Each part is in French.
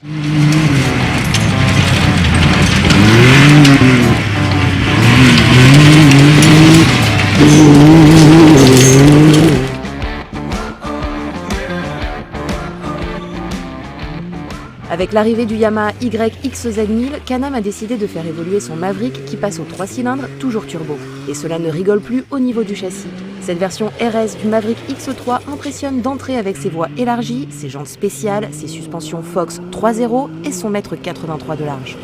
Avec l'arrivée du Yamaha YXZ1000, Can-Am a décidé de faire évoluer son Maverick qui passe aux 3 cylindres, toujours turbo. Et cela ne rigole plus au niveau du châssis. Cette version RS du Maverick X3 impressionne d'entrée avec ses voies élargies, ses jantes spéciales, ses suspensions Fox 3.0 et son mètre 83 de large.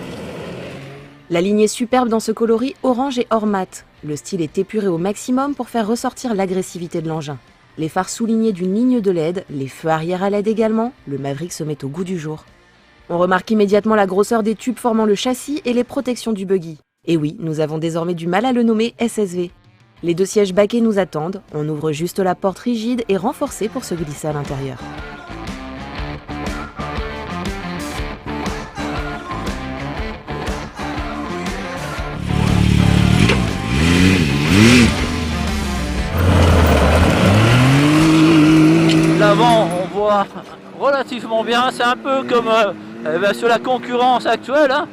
La ligne est superbe dans ce coloris orange et or mat. Le style est épuré au maximum pour faire ressortir l'agressivité de l'engin. Les phares soulignés d'une ligne de LED, les feux arrière à LED également, le Maverick se met au goût du jour. On remarque immédiatement la grosseur des tubes formant le châssis et les protections du buggy. Et oui, nous avons désormais du mal à le nommer SSV. Les 2 sièges baquets nous attendent, on ouvre juste la porte rigide et renforcée pour se glisser à l'intérieur. L'avant, on voit relativement bien, c'est un peu comme sur la concurrence actuelle, hein.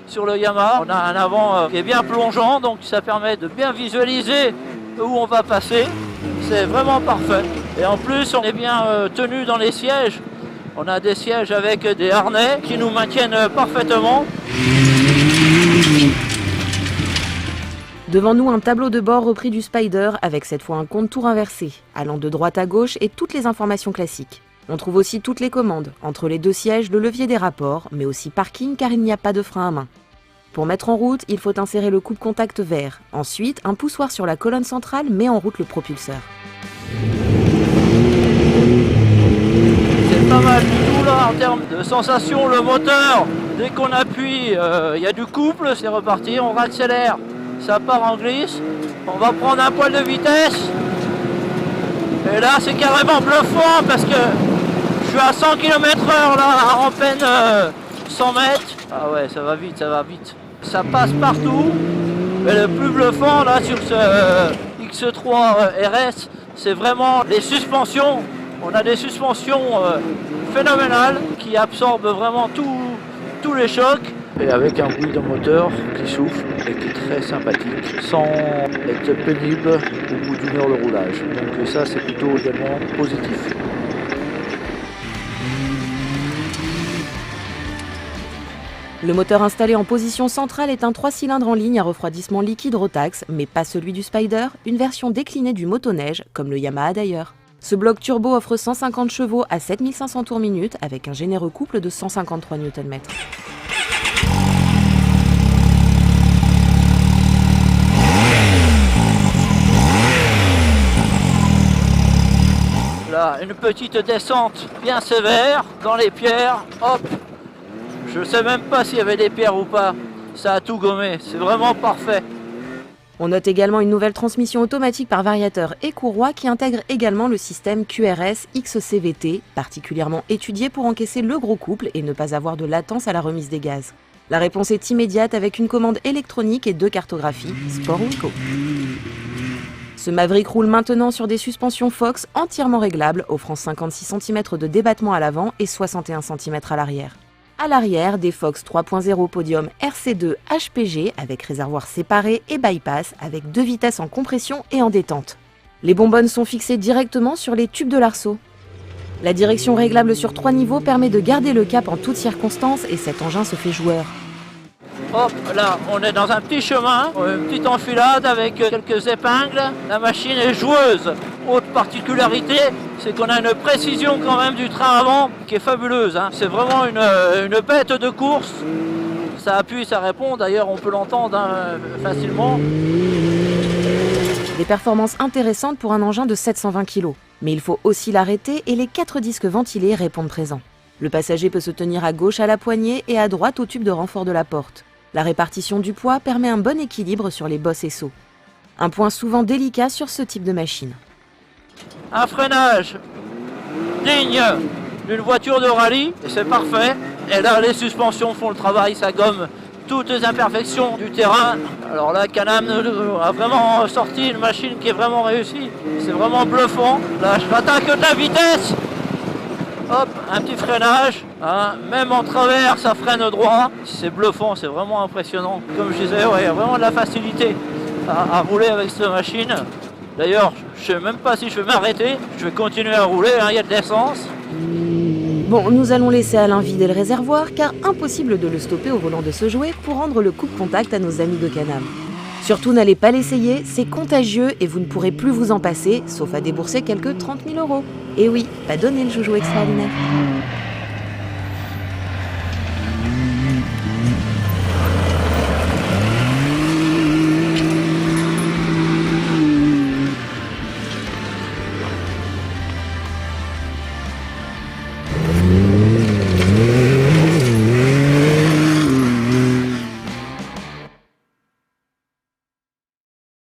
Sur le Yamaha. On a un avant qui est bien plongeant, donc ça permet de bien visualiser où on va passer. C'est vraiment parfait. Et en plus, on est bien tenu dans les sièges. On a des sièges avec des harnais qui nous maintiennent parfaitement. Devant nous, un tableau de bord repris du Spider avec cette fois un compte-tours inversé, allant de droite à gauche et toutes les informations classiques. On trouve aussi toutes les commandes, entre les 2 sièges, le levier des rapports, mais aussi parking car il n'y a pas de frein à main. Pour mettre en route, il faut insérer le coupe-contact vert. Ensuite, un poussoir sur la colonne centrale met en route le propulseur. C'est pas mal du tout là en termes de sensation, le moteur. Dès qu'on appuie, il y a du couple, c'est reparti, on accélère, ça part en glisse. On va prendre un poil de vitesse. Et là c'est carrément bluffant parce que je suis à 100 km/h là, en peine 100 mètres. Ah ouais, ça va vite, ça va vite. Ça passe partout. Mais le plus bluffant là sur ce X3 RS, c'est vraiment les suspensions. On a des suspensions phénoménales qui absorbent vraiment tous les chocs. Et avec un bruit de moteur qui souffle et qui est très sympathique, sans être pénible au bout d'1 heure de roulage. Donc ça c'est plutôt également positif. Le moteur installé en position centrale est un 3 cylindres en ligne à refroidissement liquide Rotax, mais pas celui du Spider, une version déclinée du motoneige, comme le Yamaha d'ailleurs. Ce bloc turbo offre 150 chevaux à 7500 tours minute avec un généreux couple de 153 Nm. Là, une petite descente bien sévère dans les pierres, hop. Je ne sais même pas s'il y avait des pierres ou pas. Ça a tout gommé, c'est vraiment parfait. On note également une nouvelle transmission automatique par variateur et courroie qui intègre également le système QRS XCVT, particulièrement étudié pour encaisser le gros couple et ne pas avoir de latence à la remise des gaz. La réponse est immédiate avec une commande électronique et 2 cartographies, Sport ou Eco. Ce Maverick roule maintenant sur des suspensions Fox entièrement réglables, offrant 56 cm de débattement à l'avant et 61 cm à l'arrière. À l'arrière, des Fox 3.0 Podium RC2 HPG avec réservoir séparé et bypass avec 2 vitesses en compression et en détente. Les bonbonnes sont fixées directement sur les tubes de l'arceau. La direction réglable sur 3 niveaux permet de garder le cap en toutes circonstances et cet engin se fait joueur. Hop, là, on est dans un petit chemin, une petite enfilade avec quelques épingles. La machine est joueuse. Autre particularité, c'est qu'on a une précision quand même du train avant qui est fabuleuse, hein. C'est vraiment une bête de course. Ça appuie, ça répond. D'ailleurs, on peut l'entendre facilement. Des performances intéressantes pour un engin de 720 kg. Mais il faut aussi l'arrêter et les 4 disques ventilés répondent présents. Le passager peut se tenir à gauche à la poignée et à droite au tube de renfort de la porte. La répartition du poids permet un bon équilibre sur les bosses et sauts. Un point souvent délicat sur ce type de machine. Un freinage digne d'une voiture de rallye, et c'est parfait. Et là, les suspensions font le travail, ça gomme toutes les imperfections du terrain. Alors là, Can-Am a vraiment sorti une machine qui est vraiment réussie. C'est vraiment bluffant. Là, je m'attaque de la vitesse. Hop, un petit freinage, hein, même en travers ça freine droit, c'est bluffant, c'est vraiment impressionnant. Comme je disais, ouais, il y a vraiment de la facilité à rouler avec cette machine. D'ailleurs, je sais même pas si je vais m'arrêter, je vais continuer à rouler, hein, il y a de l'essence. Bon, nous allons laisser Alain vider le réservoir car impossible de le stopper au volant de ce jouet pour rendre le coupe-contact à nos amis de Can-Am. Surtout n'allez pas l'essayer, c'est contagieux et vous ne pourrez plus vous en passer, sauf à débourser quelques 30 000 €. Et oui, pas donné le joujou extraordinaire.